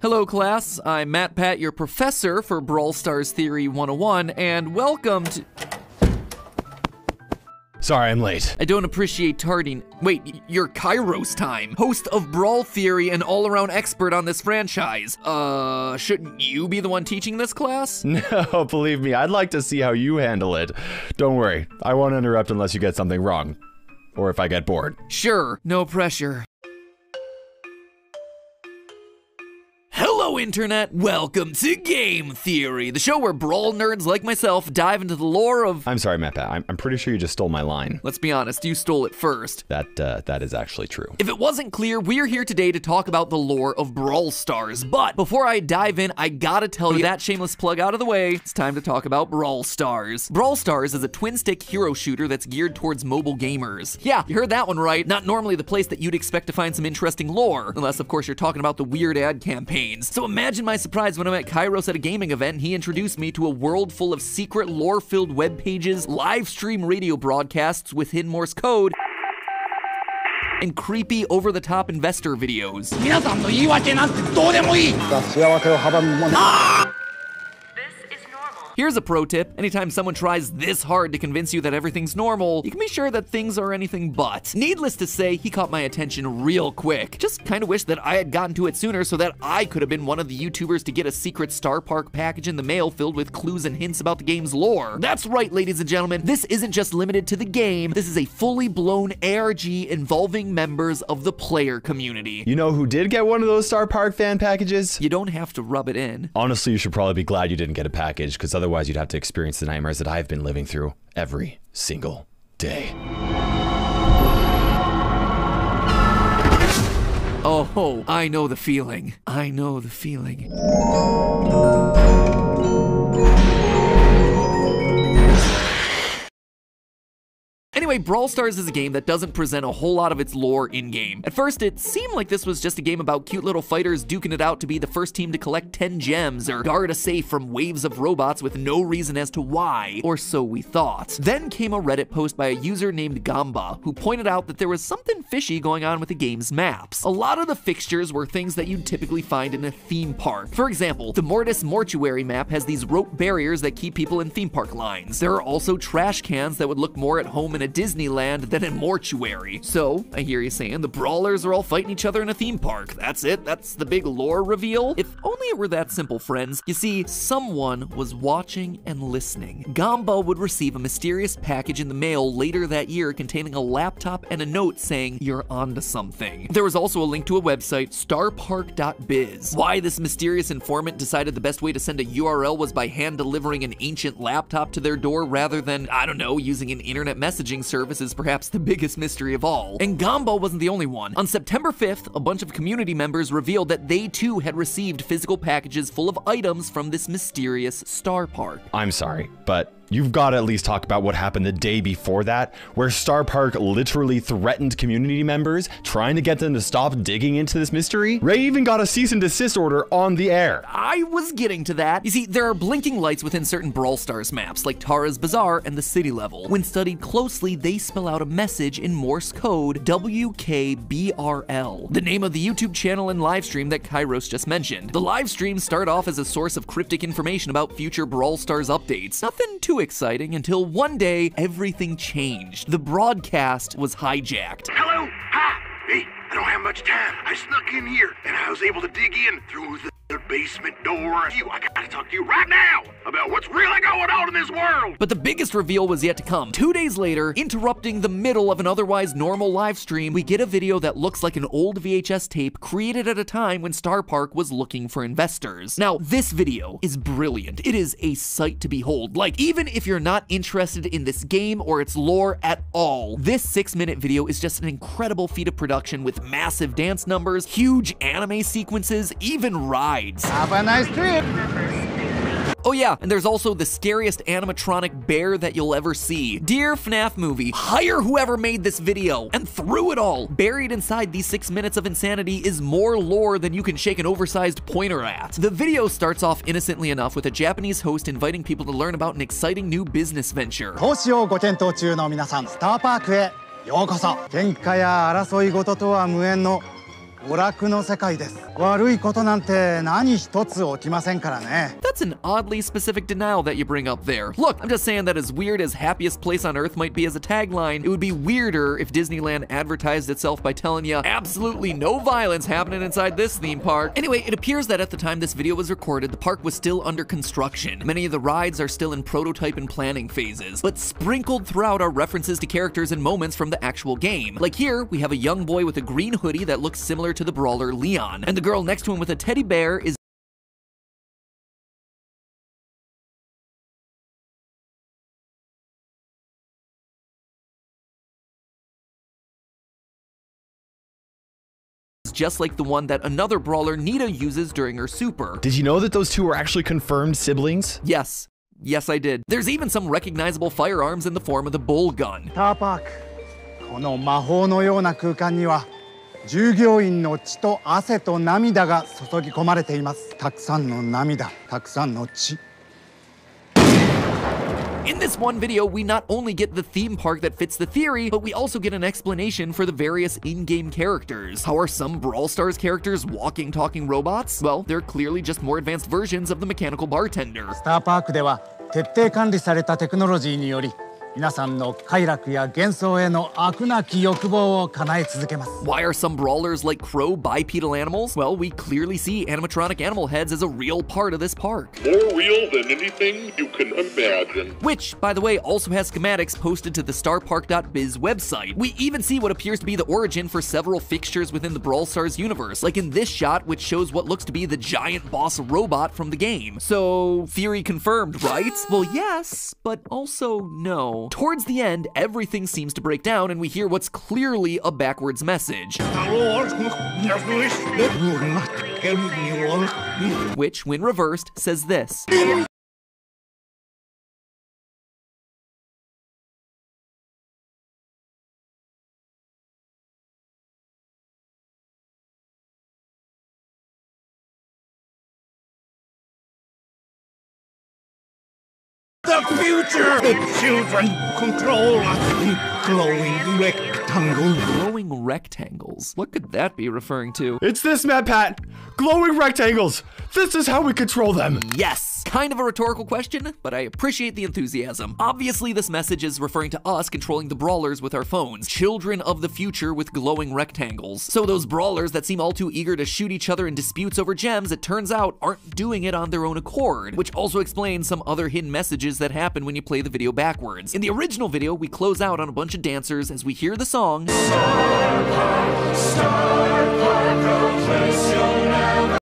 Hello class, I'm Matt Pat, your professor for Brawl Stars Theory 101, and welcome to... Sorry, I'm late. I don't appreciate tarding. Wait, you're Kairos Time, host of Brawl Theory and all-around expert on this franchise. Shouldn't you be the one teaching this class? No, believe me, I'd like to see how you handle it. Don't worry, I won't interrupt unless you get something wrong. Or if I get bored. Sure, no pressure. Hello Internet, welcome to Game Theory, the show where Brawl nerds like myself dive into the lore of... I'm sorry, Matt Pat, I'm pretty sure you just stole my line. Let's be honest, you stole it first. That is actually true. If it wasn't clear, we're here today to talk about the lore of Brawl Stars, but before I dive in, I gotta tell you that shameless plug out of the way, it's time to talk about Brawl Stars. Brawl Stars is a twin-stick hero shooter that's geared towards mobile gamers. Yeah, you heard that one right, not normally the place that you'd expect to find some interesting lore, unless of course you're talking about the weird ad campaigns. So imagine my surprise when I met Kairos at a gaming event and he introduced me to a world full of secret lore-filled web pages, live stream radio broadcasts with hidden Morse code, and creepy over-the-top investor videos. Here's a pro tip. Anytime someone tries this hard to convince you that everything's normal, you can be sure that things are anything but. Needless to say, he caught my attention real quick. Just kinda wish that I had gotten to it sooner so that I could have been one of the YouTubers to get a secret Star Park package in the mail filled with clues and hints about the game's lore. That's right, ladies and gentlemen, this isn't just limited to the game. This is a fully blown ARG involving members of the player community. You know who did get one of those Star Park fan packages? You don't have to rub it in. Honestly, you should probably be glad you didn't get a package, because otherwise you'd have to experience the nightmares that I've been living through every single day. Oh, I know the feeling. I know the feeling. Anyway, Brawl Stars is a game that doesn't present a whole lot of its lore in-game. At first, it seemed like this was just a game about cute little fighters duking it out to be the first team to collect 10 gems or guard a safe from waves of robots with no reason as to why, or so we thought. Then came a Reddit post by a user named Gamba, who pointed out that there was something fishy going on with the game's maps. A lot of the fixtures were things that you'd typically find in a theme park. For example, the Mortis Mortuary map has these rope barriers that keep people in theme park lines. There are also trash cans that would look more at home in a Disneyland than a mortuary. So, I hear you saying the brawlers are all fighting each other in a theme park. That's it? That's the big lore reveal? If only it were that simple, friends. You see, someone was watching and listening. Gamba would receive a mysterious package in the mail later that year containing a laptop and a note saying, "You're onto something." There was also a link to a website, starpark.biz. Why this mysterious informant decided the best way to send a URL was by hand delivering an ancient laptop to their door rather than, I don't know, using an internet messaging service is perhaps the biggest mystery of all. And Gamba wasn't the only one. On September 5th, a bunch of community members revealed that they too had received physical packages full of items from this mysterious Star Park. I'm sorry, but you've got to at least talk about what happened the day before that, where Star Park literally threatened community members, trying to get them to stop digging into this mystery. Ray even got a cease and desist order on the air. I was getting to that. You see, there are blinking lights within certain Brawl Stars maps, like Tara's Bazaar and the city level. When studied closely, they spell out a message in Morse code, WKBRL, the name of the YouTube channel and livestream that Kairos just mentioned. The livestreams start off as a source of cryptic information about future Brawl Stars updates. Nothing too exciting until one day, everything changed. The broadcast was hijacked. Hello? Hi! Hey, I don't have much time. I snuck in here, and I was able to dig in through the basement door. I gotta talk to you right now about what's really going on in this world! But the biggest reveal was yet to come. 2 days later, interrupting the middle of an otherwise normal live stream, we get a video that looks like an old VHS tape created at a time when Star Park was looking for investors. Now, this video is brilliant. It is a sight to behold. Like, even if you're not interested in this game or its lore at all, this 6-minute video is just an incredible feat of production with massive dance numbers, huge anime sequences, even rides. Have a nice trip! Oh yeah, and there's also the scariest animatronic bear that you'll ever see. Dear FNAF movie, hire whoever made this video. And through it all, buried inside these 6 minutes of insanity is more lore than you can shake an oversized pointer at. The video starts off innocently enough with a Japanese host inviting people to learn about an exciting new business venture. 投資をご検討中の皆さん、スターパークへようこそ。喧嘩や争い事とは無縁の娯楽の世界です。悪いことなんて何一つ起きませんからね。That's an oddly specific denial that you bring up there. Look, I'm just saying that as weird as happiest place on earth might be as a tagline, it would be weirder if Disneyland advertised itself by telling you absolutely no violence happening inside this theme park. Anyway, it appears that at the time this video was recorded, the park was still under construction. Many of the rides are still in prototype and planning phases, but sprinkled throughout are references to characters and moments from the actual game. Like here, we have a young boy with a green hoodie that looks similar to the brawler Leon, and the girl next to him with a teddy bear is just like the one that another brawler, Nita, uses during her super. Did you know that those two were actually confirmed siblings? Yes. Yes, I did. There's even some recognizable firearms in the form of the bull gun. スターパーク、この魔法のような空間には従業員の血と汗と涙が注ぎ込まれています。たくさんの涙、たくさんの血。In this one video, we not only get the theme park that fits the theory, but we also get an explanation for the various in-game characters. How are some Brawl Stars characters walking, talking robots? Well, they're clearly just more advanced versions of the mechanical bartender. スターパークでは徹底管理されたテクノロジーにより、皆さんの快楽や幻想への飽くなき欲望を叶え続けます。Why are some brawlers like Crow bipedal animals? Well, we clearly see animatronic animal heads as a real part of this park. More real than anything you can imagine. Which, by the way, also has schematics posted to the starpark.biz website. We even see what appears to be the origin for several fixtures within the Brawl Stars universe, like in this shot, which shows what looks to be the giant boss robot from the game. So, theory confirmed, right? Well, yes, but also no. Towards the end, everything seems to break down and we hear what's clearly a backwards message. Which, when reversed, says this. The future! The children control us in glowing rectangles. Glowing rectangles? What could that be referring to? It's this, Matt Pat! Glowing rectangles! This is how we control them! Yes! Kind of a rhetorical question, but I appreciate the enthusiasm. Obviously, this message is referring to us controlling the brawlers with our phones. Children of the future with glowing rectangles. So those brawlers that seem all too eager to shoot each other in disputes over gems, it turns out, aren't doing it on their own accord, which also explains some other hidden messages that happen when you play the video backwards. In the original video, we close out on a bunch of dancers as we hear the song Star Park, a place you'll never